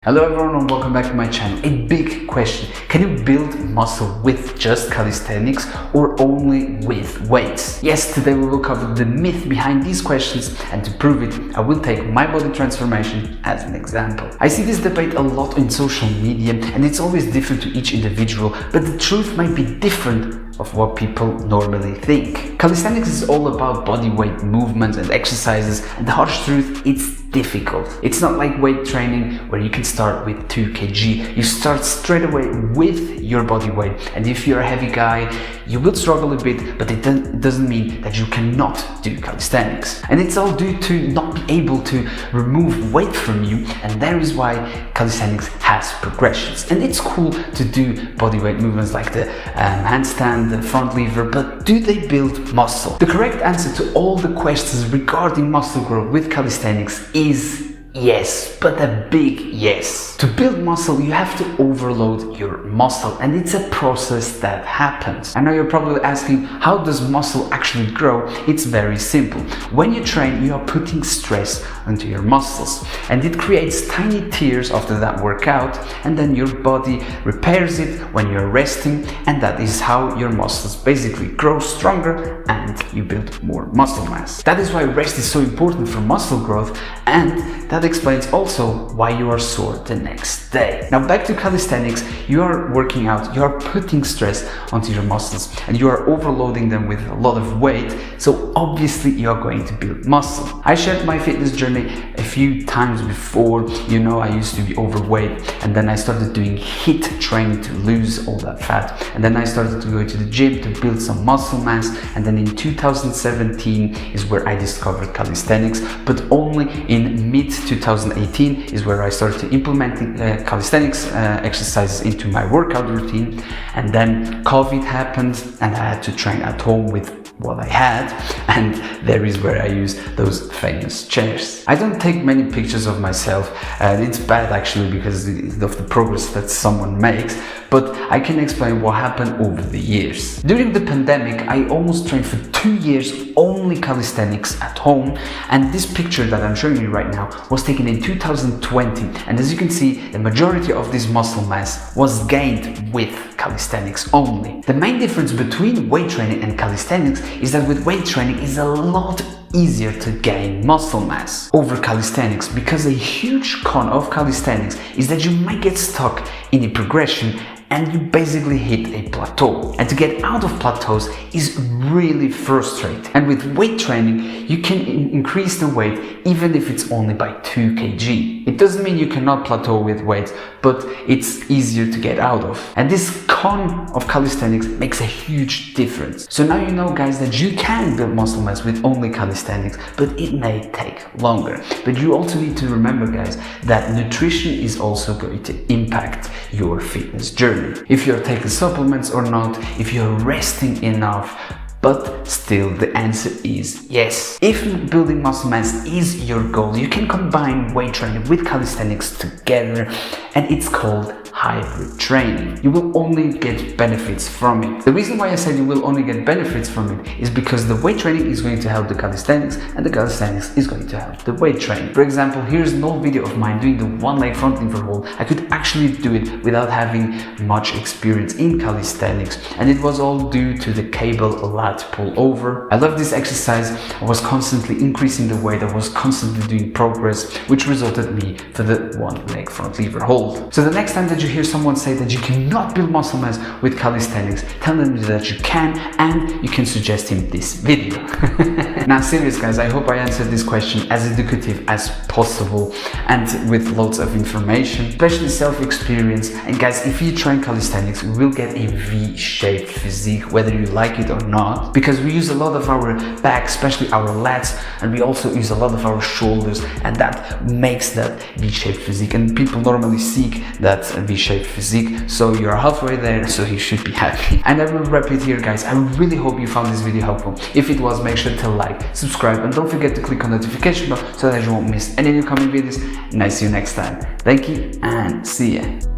Hello everyone and welcome back to my channel. A big question: can you build muscle with just calisthenics or only with weights? Yes, today we will cover the myth behind these questions, and to prove it, I will take my body transformation as an example. I see this debate a lot in social media and it's always different to each individual, but the truth might be different of what people normally think. Calisthenics is all about body weight movements and exercises, and the harsh truth, it's difficult. It's not like weight training where you can start with 2 kg. You start straight away with your body weight, and if you're a heavy guy, you will struggle a bit, but it doesn't mean that you cannot do calisthenics. And it's all due to not be able to remove weight from you, and that is why calisthenics has progressions. And it's cool to do body weight movements like the handstand, the front lever, but do they build muscle? The correct answer to all the questions regarding muscle growth with calisthenics is yes, but a big yes. To build muscle, you have to overload your muscle, and it's a process that happens. I know you're probably asking, how does muscle actually grow? It's very simple. When you train, you are putting stress onto your muscles, and it creates tiny tears after that workout, and then your body repairs it when you're resting, and that is how your muscles basically grow stronger and you build more muscle mass. That is why rest is so important for muscle growth, and that explains also why you are sore the next day. Now back to calisthenics, you are working out, you are putting stress onto your muscles and you are overloading them with a lot of weight, so obviously you are going to build muscle. I shared my fitness journey a few times before. You know, I used to be overweight, and then I started doing HIIT training to lose all that fat, and then I started to go to the gym to build some muscle mass, and then in 2017 is where I discovered calisthenics, but only in mid-2018 is where I started to implementing calisthenics exercises into my workout routine, and then COVID happened and I had to train at home with what I had, and there is where I use those famous chairs. I don't take many pictures of myself, and it's bad actually because of the progress that someone makes, but I can explain what happened over the years. During the pandemic, I almost trained for 2 years only calisthenics at home, and this picture that I'm showing you right now was taken in 2020, and as you can see, the majority of this muscle mass was gained with calisthenics only. The main difference between weight training and calisthenics is that with weight training it's a lot easier to gain muscle mass over calisthenics, because a huge con of calisthenics is that you might get stuck in a progression and you basically hit a plateau, and to get out of plateaus is really frustrating. And with weight training you can increase the weight even if it's only by 2 kg. It doesn't mean you cannot plateau with weights, but it's easier to get out of, and this con of calisthenics makes a huge difference. So now you know, guys, that you can build muscle mass with only calisthenics, but it may take longer. But you also need to remember, guys, that nutrition is also going to impact your fitness journey. If you're taking supplements or not, if you're resting enough, but still the answer is yes. If building muscle mass is your goal, you can combine weight training with calisthenics together, and it's called hybrid training. You will only get benefits from it. The reason why I said you will only get benefits from it is because the weight training is going to help the calisthenics, and the calisthenics is going to help the weight training. For example, here's an old video of mine doing the one leg front lever hold. I could actually do it without having much experience in calisthenics, and it was all due to the cable lat pull over. I love this exercise. I was constantly increasing the weight, I was constantly doing progress, which resulted me for the one leg front lever hold. So the next time that you hear someone say that you cannot build muscle mass with calisthenics, tell them that you can, and you can suggest him this video. Now serious, guys, I hope I answered this question as educative as possible and with loads of information, especially self-experience. And guys, if you train calisthenics, you will get a V-shaped physique whether you like it or not, because we use a lot of our back, especially our lats, and we also use a lot of our shoulders, and that makes that V-shaped physique, and people normally seek that V-shaped physique, so you're halfway there, so you should be happy. And I will wrap it here, guys. I really hope you found this video helpful. If it was, make sure to like, subscribe, and don't forget to click on the notification bell so that you won't miss any new coming videos, and I see you next time. Thank you and see ya.